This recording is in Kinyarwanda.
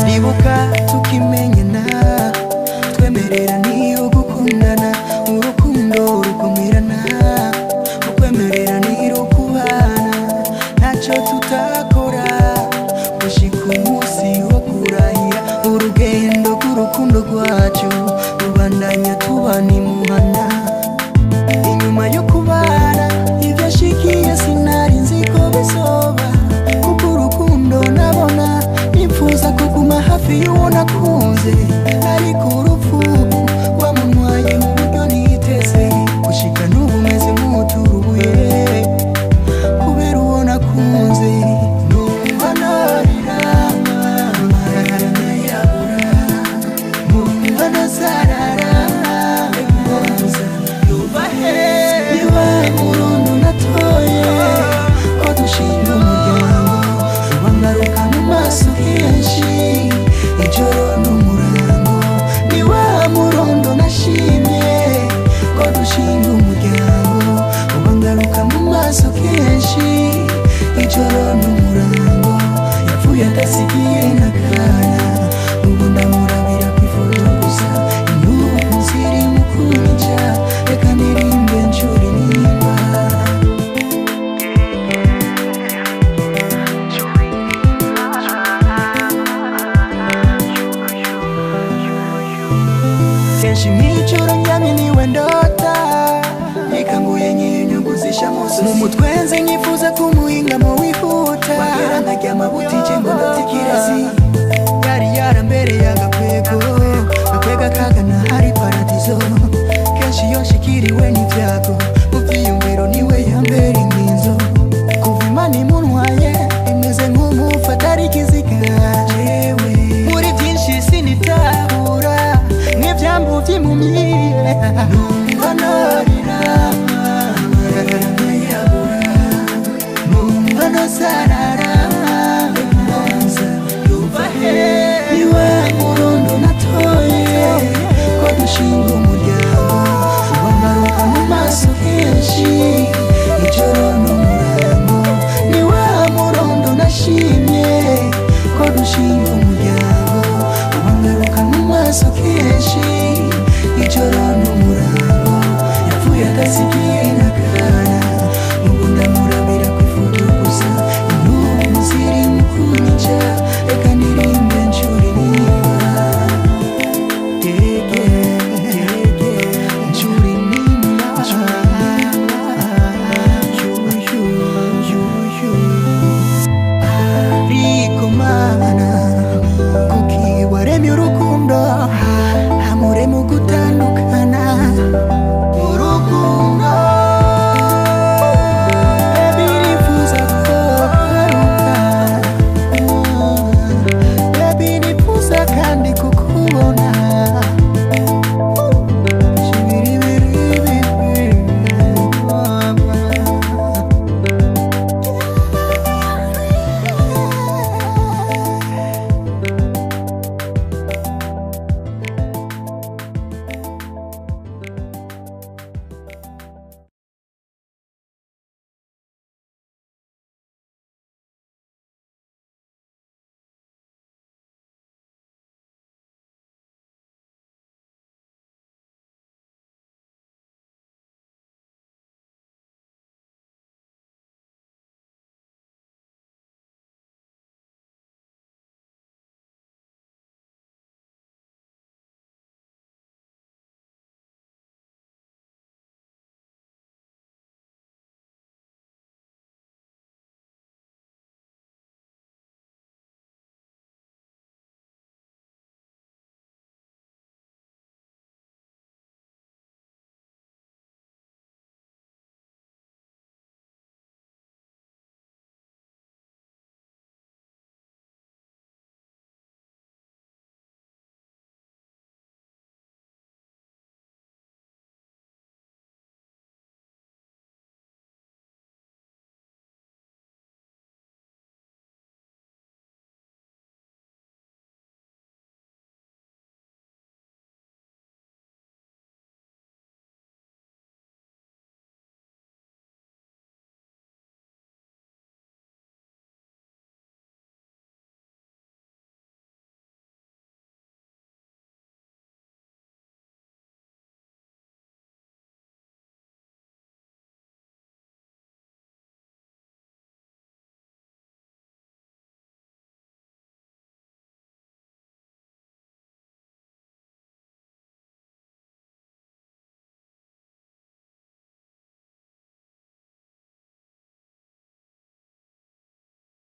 Ndibuka tukimenyana twemerera niyo gukundana urukundo rukomerana ukwemerera niyo kubana ntacyo tutakora gushika umunsi wo kurahira urugendo rw'urukundo rwacu rubandanya tubana imuhana inyuma yo kubana ivyashikiye sinari nzi ko bizoba kuko urukundo nabona nifuza kuguma hafi y'uwo nakunze ariko urupfu rwamuntwaye mu buryo niteze gushika n'ubu meze nk'uturubuye kubera uwo nakunze numva narira amarara nkayabura numva nazarara impuza yuva he niba murundo natoye ko dushinga umuryango wangaruka mu maso kenshi ijoro n'umurango ni wa murundo nashimye ko dushinga umuryango wangaruka mu maso kenshi ijoro n'umurango yapfuye adasigiye n'akana ubu ndamurabira ku ifoto gusa intugu ziri mu kunyica reka nirimbe ncuririmba kenshi mw'ijoro ndyamye niwe ndota nikanguye ny'inyungu zisha mu mutwe nze nifuza kumuhingamo wihuta wagera nkaryama butije ngo